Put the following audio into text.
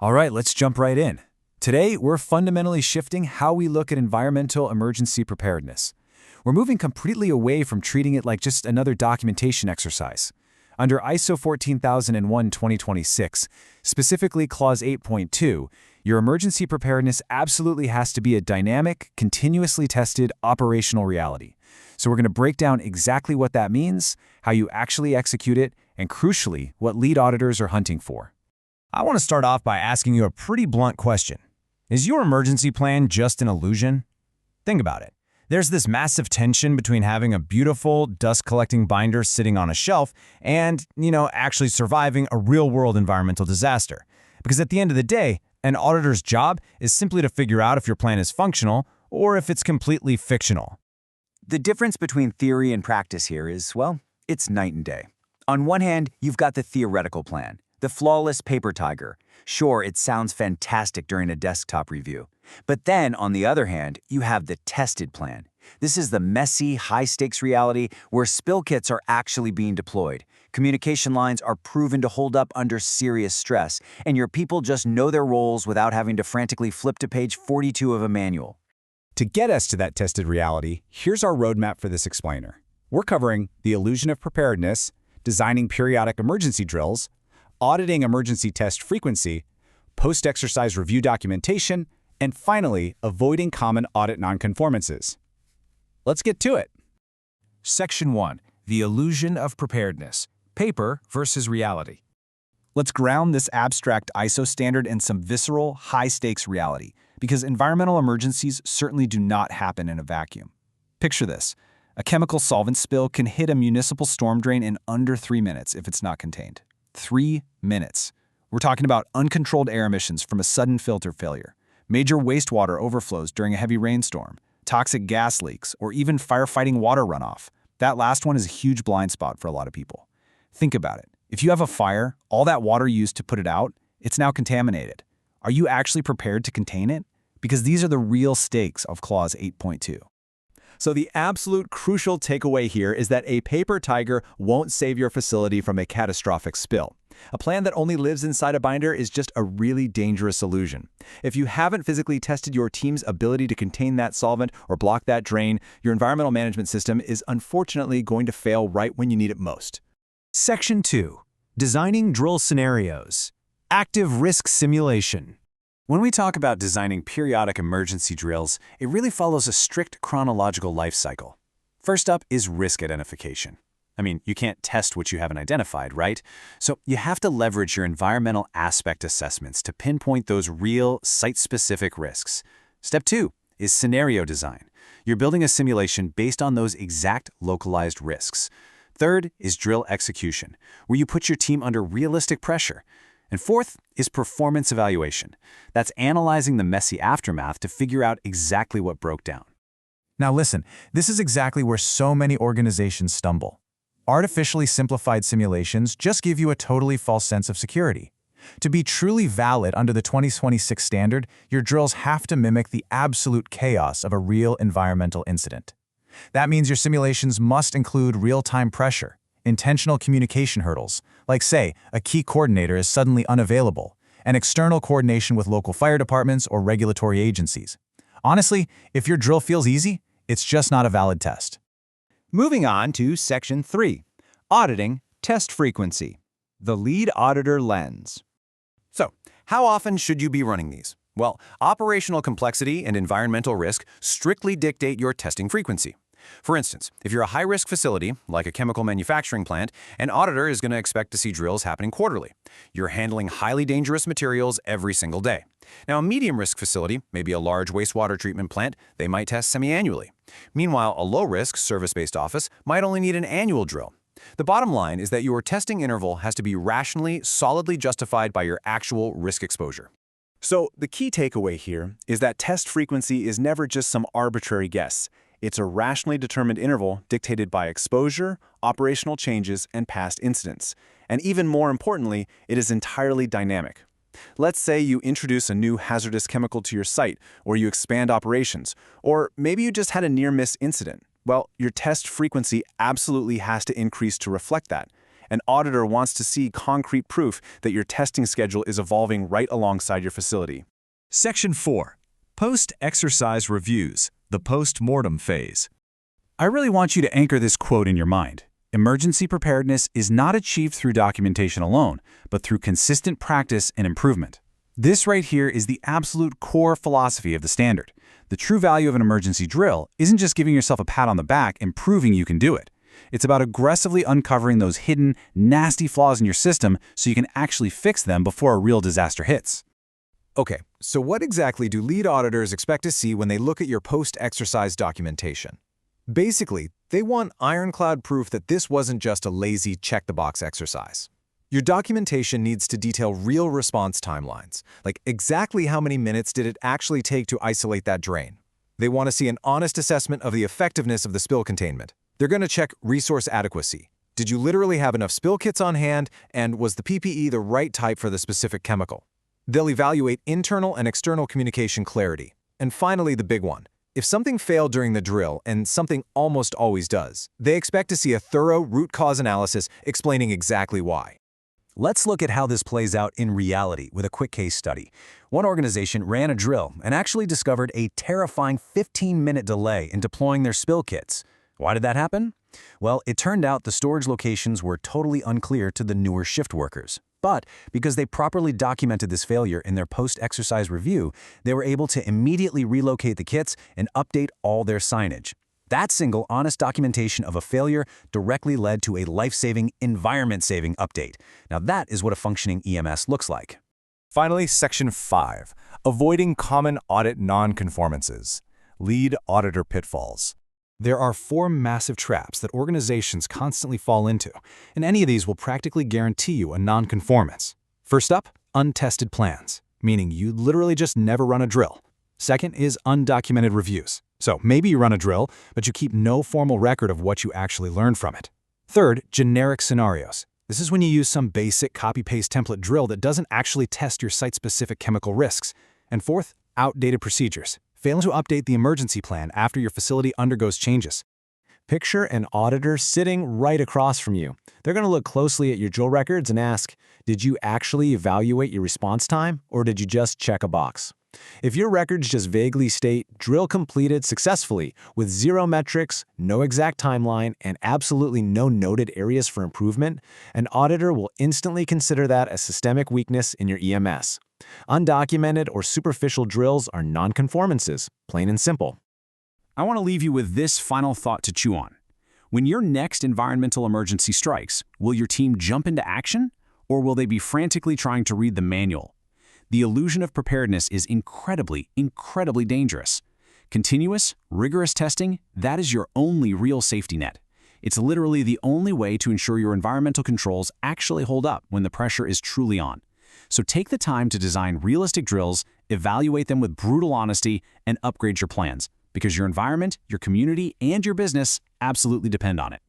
All right, let's jump right in. Today, we're fundamentally shifting how we look at environmental emergency preparedness. We're moving completely away from treating it like just another documentation exercise. Under ISO 14001:2026, specifically Clause 8.2, your emergency preparedness absolutely has to be a dynamic, continuously tested operational reality. So we're going to break down exactly what that means, how you actually execute it, and crucially, what lead auditors are hunting for. I want to start off by asking you a pretty blunt question. Is your emergency plan just an illusion? Think about it. There's this massive tension between having a beautiful, dust-collecting binder sitting on a shelf and, actually surviving a real-world environmental disaster. Because at the end of the day, an auditor's job is simply to figure out if your plan is functional or if it's completely fictional. The difference between theory and practice here is, well, it's night and day. On one hand, you've got the theoretical plan, the flawless paper tiger. Sure, it sounds fantastic during a desktop review. But then, on the other hand, you have the tested plan. This is the messy, high-stakes reality where spill kits are actually being deployed. Communication lines are proven to hold up under serious stress, and your people just know their roles without having to frantically flip to page 42 of a manual. To get us to that tested reality, here's our roadmap for this explainer. We're covering the illusion of preparedness, designing periodic emergency drills, auditing emergency test frequency, post-exercise review documentation, and finally, avoiding common audit nonconformances. Let's get to it. Section 1. The illusion of preparedness. Paper versus reality. Let's ground this abstract ISO standard in some visceral, high-stakes reality, because environmental emergencies certainly do not happen in a vacuum. Picture this. A chemical solvent spill can hit a municipal storm drain in under 3 minutes if it's not contained. 3 minutes. We're talking about uncontrolled air emissions from a sudden filter failure, major wastewater overflows during a heavy rainstorm, toxic gas leaks, or even firefighting water runoff. That last one is a huge blind spot for a lot of people. Think about it. If you have a fire, all that water used to put it out, it's now contaminated. Are you actually prepared to contain it? Because these are the real stakes of Clause 8.2. So the absolute crucial takeaway here is that a paper tiger won't save your facility from a catastrophic spill. A plan that only lives inside a binder is just a really dangerous illusion. If you haven't physically tested your team's ability to contain that solvent or block that drain, your environmental management system is unfortunately going to fail right when you need it most. Section 2. Designing drill scenarios. Active risk simulation. When we talk about designing periodic emergency drills, it really follows a strict chronological life cycle. First up is risk identification. I mean, you can't test what you haven't identified, right? So you have to leverage your environmental aspect assessments to pinpoint those real, site-specific risks. Step 2 is scenario design. You're building a simulation based on those exact localized risks. Third is drill execution, where you put your team under realistic pressure. And fourth is performance evaluation. That's analyzing the messy aftermath to figure out exactly what broke down. Now listen, this is exactly where so many organizations stumble. Artificially simplified simulations just give you a totally false sense of security. To be truly valid under the 2026 standard, your drills have to mimic the absolute chaos of a real environmental incident. That means your simulations must include real-time pressure, intentional communication hurdles, like say, a key coordinator is suddenly unavailable, and external coordination with local fire departments or regulatory agencies. Honestly, if your drill feels easy, it's just not a valid test. Moving on to Section 3, Auditing Test Frequency, the lead auditor lens. So, how often should you be running these? Well, operational complexity and environmental risk strictly dictate your testing frequency. For instance, if you're a high-risk facility, like a chemical manufacturing plant, an auditor is going to expect to see drills happening quarterly. You're handling highly dangerous materials every single day. Now, a medium-risk facility, maybe a large wastewater treatment plant, they might test semi-annually. Meanwhile, a low-risk, service-based office might only need an annual drill. The bottom line is that your testing interval has to be rationally, solidly justified by your actual risk exposure. So, the key takeaway here is that test frequency is never just some arbitrary guess. It's a rationally determined interval dictated by exposure, operational changes, and past incidents. And even more importantly, it is entirely dynamic. Let's say you introduce a new hazardous chemical to your site, or you expand operations, or maybe you just had a near-miss incident. Well, your test frequency absolutely has to increase to reflect that. An auditor wants to see concrete proof that your testing schedule is evolving right alongside your facility. Section 4. Post-exercise reviews, the post-mortem phase. I really want you to anchor this quote in your mind. Emergency preparedness is not achieved through documentation alone, but through consistent practice and improvement. This right here is the absolute core philosophy of the standard. The true value of an emergency drill isn't just giving yourself a pat on the back and proving you can do it. It's about aggressively uncovering those hidden, nasty flaws in your system so you can actually fix them before a real disaster hits. Okay, so what exactly do lead auditors expect to see when they look at your post-exercise documentation? Basically, they want ironclad proof that this wasn't just a lazy check-the-box exercise. Your documentation needs to detail real response timelines, like exactly how many minutes did it actually take to isolate that drain. They want to see an honest assessment of the effectiveness of the spill containment. They're going to check resource adequacy. Did you literally have enough spill kits on hand, and was the PPE the right type for the specific chemical? They'll evaluate internal and external communication clarity. And finally, the big one. If something failed during the drill, and something almost always does, they expect to see a thorough root cause analysis explaining exactly why. Let's look at how this plays out in reality with a quick case study. One organization ran a drill and actually discovered a terrifying 15-minute delay in deploying their spill kits. Why did that happen? Well, it turned out the storage locations were totally unclear to the newer shift workers. But because they properly documented this failure in their post-exercise review, they were able to immediately relocate the kits and update all their signage. That single, honest documentation of a failure directly led to a life-saving, environment-saving update. Now that is what a functioning EMS looks like. Finally, Section 5. Avoiding common audit non-conformances. Lead auditor pitfalls. There are 4 massive traps that organizations constantly fall into, and any of these will practically guarantee you a non-conformance. First up, untested plans, meaning you literally just never run a drill. Second is undocumented reviews. So maybe you run a drill, but you keep no formal record of what you actually learned from it. Third, generic scenarios. This is when you use some basic copy-paste template drill that doesn't actually test your site-specific chemical risks. And fourth, outdated procedures. Failing to update the emergency plan after your facility undergoes changes. Picture an auditor sitting right across from you. They're going to look closely at your drill records and ask, did you actually evaluate your response time, or did you just check a box? If your records just vaguely state drill completed successfully with 0 metrics, no exact timeline, and absolutely no noted areas for improvement, an auditor will instantly consider that a systemic weakness in your EMS. Undocumented or superficial drills are non-conformances, plain and simple. I want to leave you with this final thought to chew on. When your next environmental emergency strikes, will your team jump into action, or will they be frantically trying to read the manual? The illusion of preparedness is incredibly, incredibly dangerous. Continuous, rigorous testing, that is your only real safety net. It's literally the only way to ensure your environmental controls actually hold up when the pressure is truly on. So take the time to design realistic drills, evaluate them with brutal honesty, and upgrade your plans, because your environment, your community, and your business absolutely depend on it.